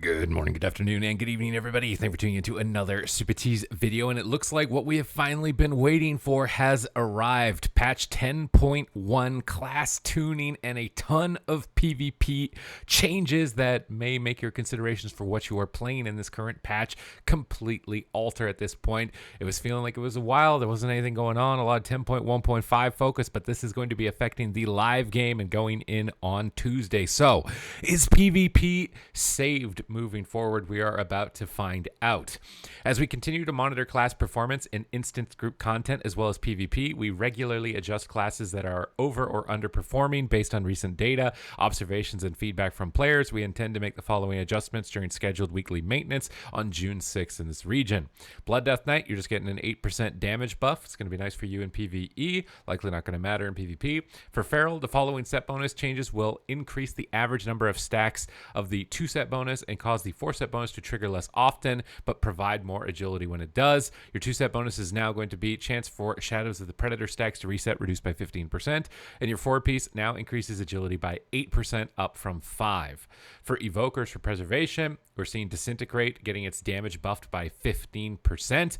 Good morning, good afternoon, and good evening, everybody. Thank you for tuning into another Supatease video, and it looks like what we have finally been waiting for has arrived. Patch 10.1 class tuning and a ton of PvP changes that may make your considerations for what you are playing in this current patch completely alter at this point. It was feeling like it was a while. There wasn't anything going on, a lot of 10.1.5 focus, but this is going to be affecting the live game and going in on Tuesday. So, is PvP saved moving forward? We are about to find out. As we continue to monitor class performance in instance group content as well as PvP, we regularly adjust classes that are over or underperforming based on recent data, observations, and feedback from players. We intend to make the following adjustments during scheduled weekly maintenance on June 6th in this region. Blood Death Knight, you're just getting an 8% damage buff. It's going to be nice for you in PvE, likely not going to matter in PvP. For Feral, the following set bonus changes will increase the average number of stacks of the 2-set bonus and cause the 4-set bonus to trigger less often, but provide more agility when it does. Your 2-set bonus is now going to be chance for Shadows of the Predator stacks to reset, reduced by 15%, and your 4-piece now increases agility by 8%, up from 5. For Evokers for Preservation, we're seeing Disintegrate getting its damage buffed by 15%.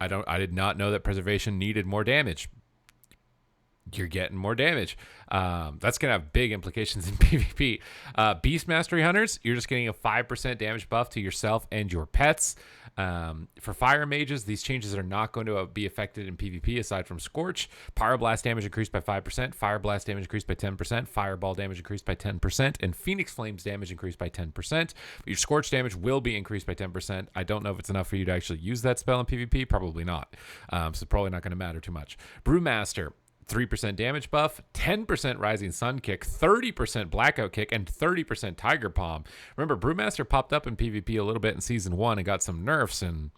I did not know that Preservation needed more damage. You're getting more damage. That's going to have big implications in PvP. Beast Mastery Hunters, you're just getting a 5% damage buff to yourself and your pets. For Fire Mages, these changes are not going to be affected in PvP aside from Scorch. Pyroblast damage increased by 5%, Fire Blast damage increased by 10%, Fireball damage increased by 10%, and Phoenix Flames damage increased by 10%. But your Scorch damage will be increased by 10%. I don't know if it's enough for you to actually use that spell in PvP. Probably not. So probably not going to matter too much. Brewmaster, 3% damage buff, 10% Rising Sun Kick, 30% Blackout Kick, and 30% Tiger Palm. Remember, Brewmaster popped up in PvP a little bit in Season 1 and got some nerfs, and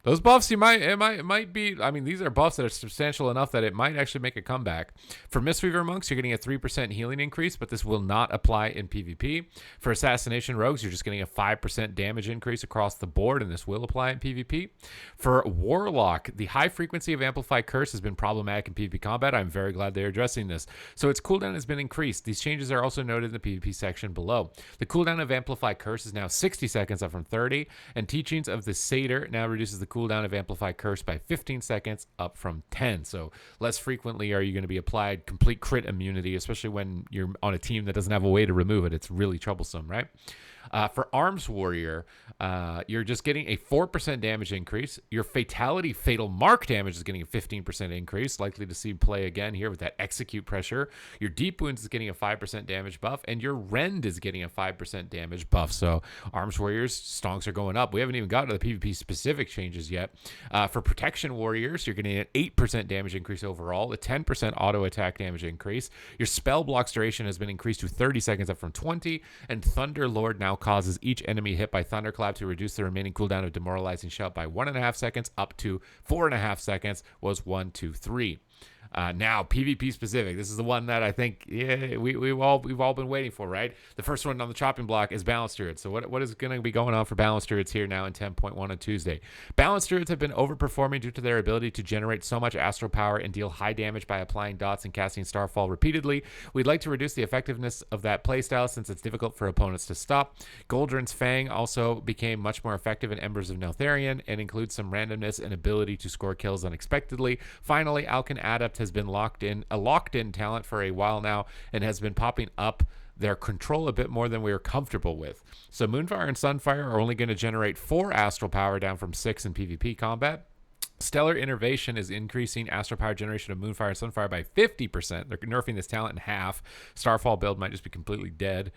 those buffs, it might be, I mean, these are buffs that are substantial enough that it might actually make a comeback. For Mistweaver Monks, you're getting a 3% healing increase, but this will not apply in PvP. For Assassination Rogues, you're just getting a 5% damage increase across the board, and this will apply in PvP. For Warlock, the high frequency of Amplify Curse has been problematic in PvP combat. I'm very glad they're addressing this. So its cooldown has been increased. These changes are also noted in the PvP section below. The cooldown of Amplify Curse is now 60 seconds, up from 30, and Teachings of the Satyr now reduces the cooldown of Amplify Curse by 15 seconds, up from 10. So less frequently are you going to be applied complete crit immunity, especially when you're on a team that doesn't have a way to remove it. It's really troublesome, right? For Arms Warrior, you're just getting a 4% damage increase. Your Fatality Fatal Mark damage is getting a 15% increase, likely to see play again here with that Execute pressure. Your Deep Wounds is getting a 5% damage buff, and your Rend is getting a 5% damage buff. So Arms Warriors, stonks are going up. We haven't even gotten to the PvP specific changes yet. For Protection Warriors, you're getting an 8% damage increase overall, a 10% auto attack damage increase. Your Spell Block's duration has been increased to 30 seconds, up from 20, and Thunder Lord now causes each enemy hit by Thunderclap to reduce the remaining cooldown of Demoralizing Shout by 1.5 seconds, up to 4.5 seconds, was 1, 2, 3. Now, PvP specific. This is the one that I think we've all been waiting for, right? The first one on the chopping block is Balanced Druids. So what is going to be going on for Balanced Druids here now in 10.1 on Tuesday? Balanced Druids have been overperforming due to their ability to generate so much astral power and deal high damage by applying dots and casting Starfall repeatedly. We'd like to reduce the effectiveness of that playstyle since it's difficult for opponents to stop. Goldrin's Fang also became much more effective in Embers of Neltharion and includes some randomness and ability to score kills unexpectedly. Finally, Alkin Adept has been a locked-in talent for a while now and has been popping up their control a bit more than we are comfortable with. So Moonfire and Sunfire are only going to generate 4 astral power, down from 6 in PvP combat. Stellar Innervation is increasing astral power generation of Moonfire and Sunfire by 50%. They're nerfing this talent in half. Starfall build might just be completely dead.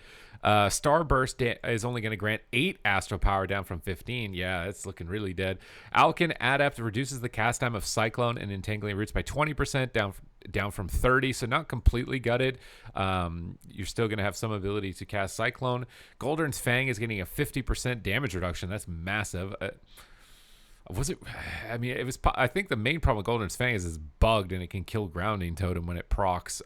Starburst is only going to grant 8 astral power, down from 15. Yeah, it's looking really dead. Alkin Adept reduces the cast time of Cyclone and Entangling Roots by 20%, down from 30, so not completely gutted. You're still going to have some ability to cast Cyclone. Goldrin's Fang is getting a 50% damage reduction. That's massive. Was it? I mean, it was. I think the main problem with Golden's Fang is it's bugged and it can kill Grounding Totem when it procs,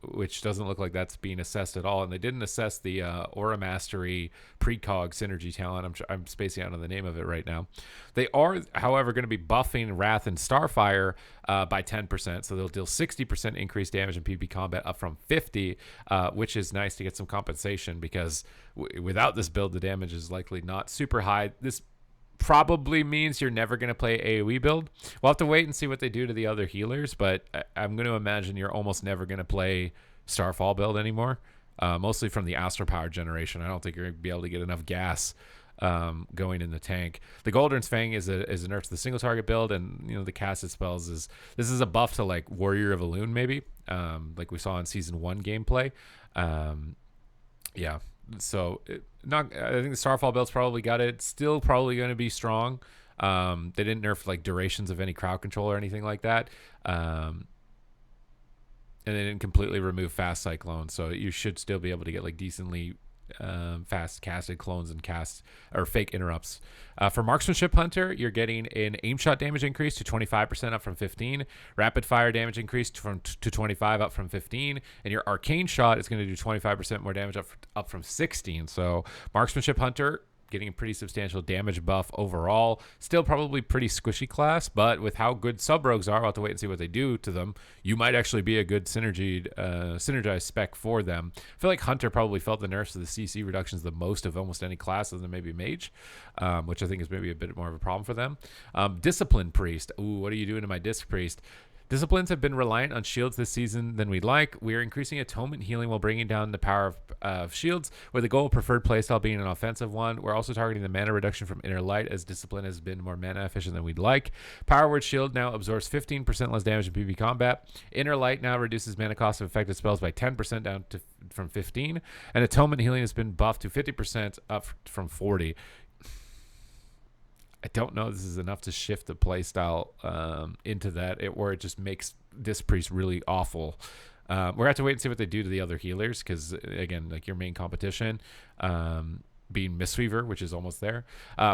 which doesn't look like that's being assessed at all. And they didn't assess the Aura Mastery precog synergy talent. I'm spacing out on the name of it right now. They are, however, going to be buffing Wrath and Starfire by 10%, so they'll deal 60% increased damage in PvP combat up from 50, which is nice to get some compensation because without this build, the damage is likely not super high. This probably means you're never going to play AoE build. We'll have to wait and see what they do to the other healers, but I'm going to imagine you're almost never going to play Starfall build anymore, mostly from the Astral Power generation. I don't think you're going to be able to get enough gas going in the tank. The Golden's Fang is a nerf to the single target build, and the casted spells this is a buff to like Warrior of Elune maybe, like we saw in season 1 gameplay. Yeah. So I think the Starfall build's probably got it. It's still probably going to be strong. They didn't nerf like durations of any crowd control or anything like that. And they didn't completely remove fast cyclone, so you should still be able to get like decently fast casted clones and fake interrupts. For Marksmanship Hunter, you're getting an aim shot damage increase to 25% up from 15, rapid fire damage increase to 25 up from 15, and your arcane shot is going to do 25% more damage up from 16. So Marksmanship Hunter getting a pretty substantial damage buff overall. Still probably pretty squishy class, but with how good sub rogues are, I'll have to wait and see what they do to them. You might actually be a good synergized spec for them. I feel like Hunter probably felt the nerfs of the CC reductions the most of almost any class other than maybe Mage, which I think is maybe a bit more of a problem for them. Discipline Priest. Ooh, what are you doing to my Disc Priest? Disciplines have been reliant on shields this season than we'd like. We are increasing atonement healing while bringing down the power of shields, with the goal of preferred playstyle being an offensive one. We're also targeting the mana reduction from Inner Light, as Discipline has been more mana efficient than we'd like. Power Word Shield now absorbs 15% less damage in PvP combat. Inner Light now reduces mana cost of effective spells by 10% down from 15. And Atonement Healing has been buffed to 50% up from 40. I don't know if this is enough to shift the playstyle into that, or it just makes Disc Priest really awful. We're going to have to wait and see what they do to the other healers, because, again, like your main competition being Mistweaver, which is almost there.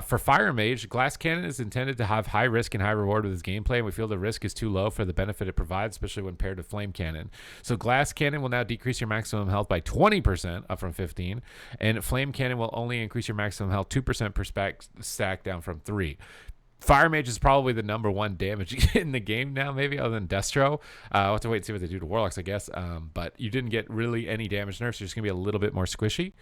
For Fire Mage, Glass Cannon is intended to have high risk and high reward with its gameplay, and we feel the risk is too low for the benefit it provides, especially when paired with Flame Cannon. So Glass Cannon will now decrease your maximum health by 20%, up from 15, and Flame Cannon will only increase your maximum health 2% per stack, down from 3. Fire Mage is probably the number one damage in the game now, maybe, other than Destro. I'll have to wait and see what they do to Warlocks, I guess. But you didn't get really any damage nerfs. You're just going to be a little bit more squishy.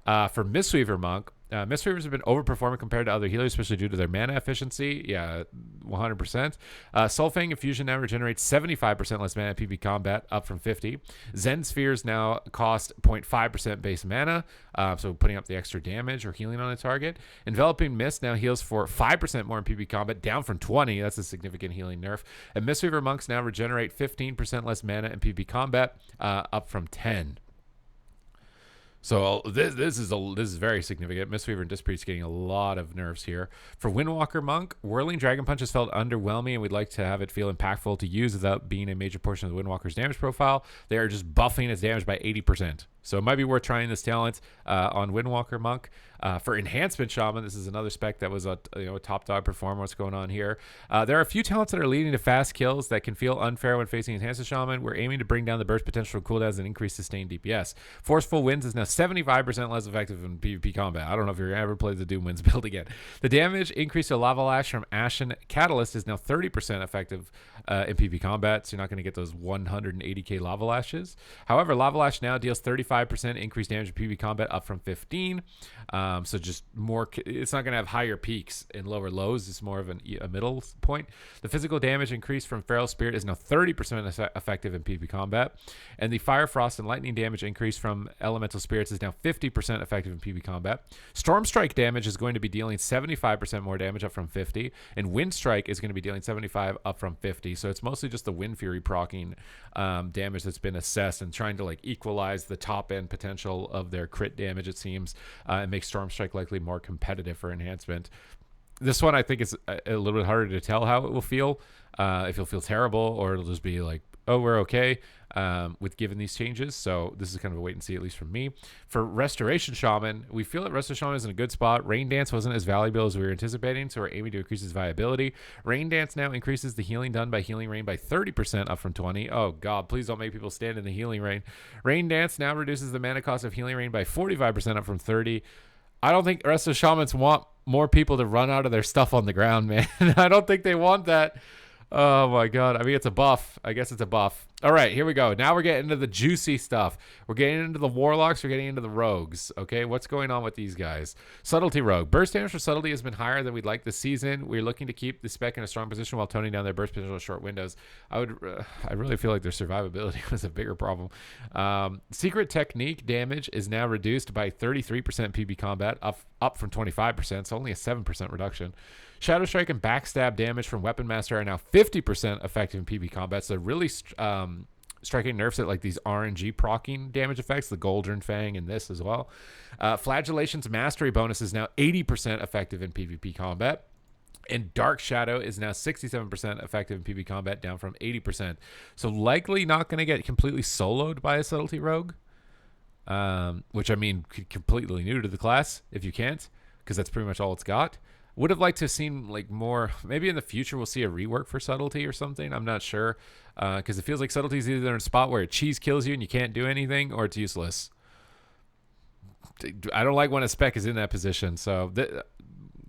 For Mistweaver Monk, Mistweavers have been overperforming compared to other healers, especially due to their mana efficiency. Yeah, 100%. Soulfang Infusion now regenerates 75% less mana in PvP combat, up from 50. Zen Spheres now cost 0.5% base mana, so putting up the extra damage or healing on a target. Enveloping Mist now heals for 5% more in PvP combat, down from 20. That's a significant healing nerf. And Mistweaver Monks now regenerate 15% less mana in PvP combat, up from 10. So this is very significant. Mistweaver and Disc Priest getting a lot of nerfs here. For Windwalker Monk, Whirling Dragon Punch has felt underwhelming, and we'd like to have it feel impactful to use without being a major portion of the Windwalker's damage profile. They are just buffing its damage by 80%. So it might be worth trying this talent on Windwalker Monk. For Enhancement Shaman, this is another spec that was a top dog performer. What's going on here? There are a few talents that are leading to fast kills that can feel unfair when facing Enhancement Shaman. We're aiming to bring down the burst potential from cooldowns and increase sustained DPS. Forceful Winds is now 75% less effective in PvP combat. I don't know if you're ever played the Doom Winds build again. The damage increase to Lava Lash from Ashen Catalyst is now 30% effective in PvP combat, so you're not going to get those 180k Lava Lashes. However, Lava Lash now deals 35% increased damage in PvP combat, up from 15. So just more, it's not going to have higher peaks and lower lows. It's more of a middle point. The physical damage increase from Feral Spirit is now 30% effective in PvP combat. And the Fire, Frost, and Lightning damage increase from Elemental Spirits is now 50% effective in PvP combat. Storm Strike damage is going to be dealing 75% more damage, up from 50. And Wind Strike is going to be dealing 75, up from 50. So it's mostly just the Wind Fury proccing damage that's been assessed and trying to like equalize the top end potential of their crit damage, it seems, and make Storm Strike likely more competitive for enhancement. This one I think is a little bit harder to tell how it will feel, if it'll feel terrible or it'll just be like we're okay with giving these changes. So this is kind of a wait and see, at least for me. For Restoration Shaman, we feel that Restoration Shaman is in a good spot. Rain Dance wasn't as valuable as we were anticipating, so we're aiming to increase its viability. Rain Dance now increases the healing done by Healing Rain by 30%, up from 20. Oh god, please don't make people stand in the Healing Rain. Rain Dance now reduces the mana cost of Healing Rain by 45%, up from 30. I don't think Resto Shamans want more people to run out of their stuff on the ground, man. I don't think they want that. Oh my god. I mean, it's a buff. I guess it's a buff. All right, here we go. Now we're getting into the juicy stuff. We're getting into the warlocks. We're getting into the rogues. Okay, what's going on with these guys? Subtlety rogue. Burst damage for Subtlety has been higher than we'd like this season. We're looking to keep the spec in a strong position while toning down their burst potential in short windows. I really feel like their survivability was a bigger problem. Secret technique damage is now reduced by 33% PB combat, up from 25%, so only a 7% reduction. Shadow Strike and Backstab damage from Weapon Master are now 50% effective in PB combat, so really striking nerfs at like these RNG proccing damage effects, the Goldern Fang and this as well. Flagellation's Mastery bonus is now 80% effective in PvP combat. And Dark Shadow is now 67% effective in PvP combat, down from 80%. So likely not going to get completely soloed by a Subtlety rogue, which I mean, completely new to the class if you can't, because that's pretty much all it's got. Would have liked to have seen like more, maybe in the future we'll see a rework for Subtlety or something. I'm not sure, because it feels like Subtlety is either in a spot where it cheese kills you and you can't do anything, or it's useless. I don't like when a spec is in that position, so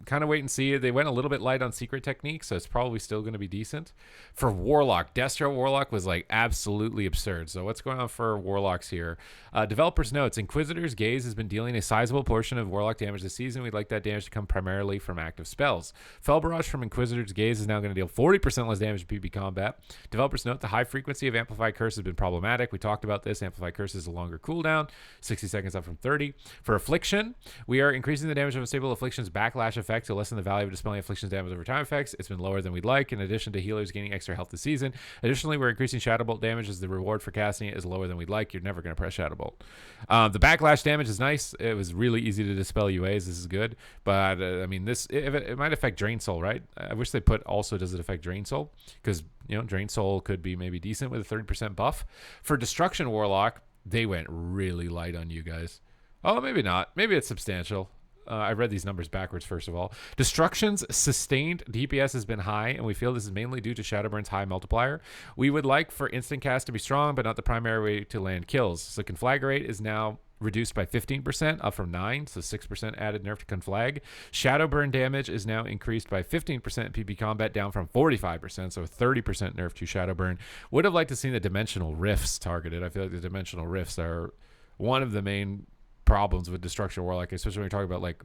kind of wait and see. They went a little bit light on secret technique, so it's probably still going to be decent. For Warlock, Destro Warlock was like absolutely absurd. So what's going on for Warlocks here? Developers notes, Inquisitor's Gaze has been dealing a sizable portion of Warlock damage this season. We'd like that damage to come primarily from active spells. Fell Barrage from Inquisitor's Gaze is now going to deal 40% less damage in PvP combat. Developers note the high frequency of Amplified Curse has been problematic. We talked about this. Amplified Curse is a longer cooldown, 60 seconds up from 30. For Affliction, we are increasing the damage of Unstable Affliction's backlash effect to lessen the value of dispelling Affliction's damage over time effects. It's been lower than we'd like, in addition to healers gaining extra health this season. Additionally, we're increasing Shadow Bolt damage as the reward for casting it is lower than we'd like. You're never going to press Shadow Bolt. The backlash damage is nice. It was really easy to dispel UAs. This is good. But, I mean, it might affect Drain Soul, right? I wish they put also does it affect Drain Soul, because, you know, Drain Soul could be maybe decent with a 30% buff. For Destruction Warlock, they went really light on you guys. Oh, maybe not. Maybe it's substantial. I read these numbers backwards, first of all. Destruction's sustained DPS has been high, and we feel this is mainly due to Shadowburn's high multiplier. We would like for instant cast to be strong, but not the primary way to land kills. So Conflagrate is now reduced by 15%, up from 9, so 6% added nerf to Conflag. Shadowburn damage is now increased by 15% in PvP combat, down from 45%, so 30% nerf to Shadowburn. Would have liked to see the Dimensional Rifts targeted. I feel like the Dimensional Rifts are one of the main problems with Destruction Warlock, especially when you're talking about like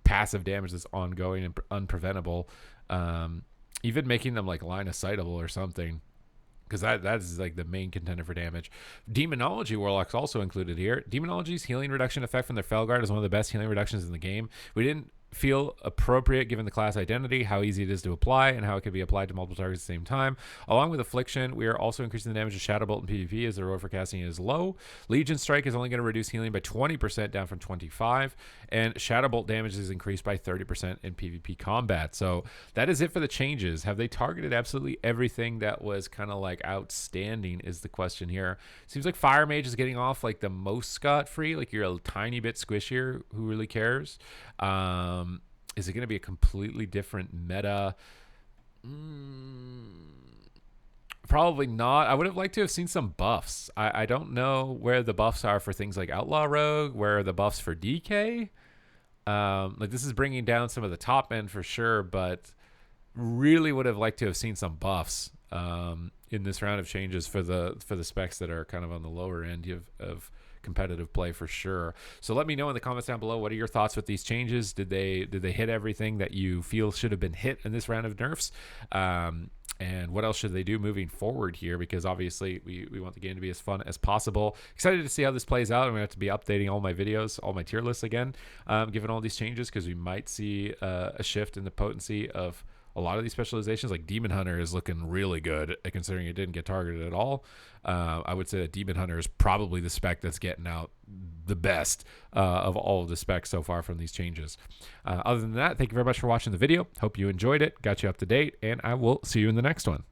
passive damage that's ongoing and unpreventable. Even making them like line of sightable or something, because that's like the main contender for damage. Demonology Warlock's also included here. Demonology's healing reduction effect from their Felguard is one of the best healing reductions in the game. We didn't feel appropriate given the class identity, how easy it is to apply, and how it can be applied to multiple targets at the same time. Along with Affliction, we are also increasing the damage of Shadow Bolt in PvP as the reward for casting is low. Legion Strike is only going to reduce healing by 20%, down from 25%, and Shadow Bolt damage is increased by 30% in PvP combat. So that is it for the changes. Have they targeted absolutely everything that was kind of like outstanding is the question here. Seems like Fire Mage is getting off like the most scot-free, like you're a tiny bit squishier. Who really cares? Is it going to be a completely different meta? Probably not. I would have liked to have seen some buffs. I don't know where the buffs are for things like Outlaw Rogue, where are the buffs for DK. Like this is bringing down some of the top end for sure, but really would have liked to have seen some buffs in this round of changes for the specs that are kind of on the lower end of competitive play for sure. So let me know in the comments down below, what are your thoughts with these changes? Did they hit everything that you feel should have been hit in this round of nerfs? And what else should they do moving forward here? Because obviously we want the game to be as fun as possible. Excited to see how this plays out. I'm gonna have to be updating all my videos, all my tier lists again, given all these changes, because we might see a shift in the potency of a lot of these specializations. Like Demon Hunter is looking really good, considering it didn't get targeted at all. I would say that Demon Hunter is probably the spec that's getting out the best of all of the specs so far from these changes. Other than that, thank you very much for watching the video. Hope you enjoyed it, got you up to date, and I will see you in the next one.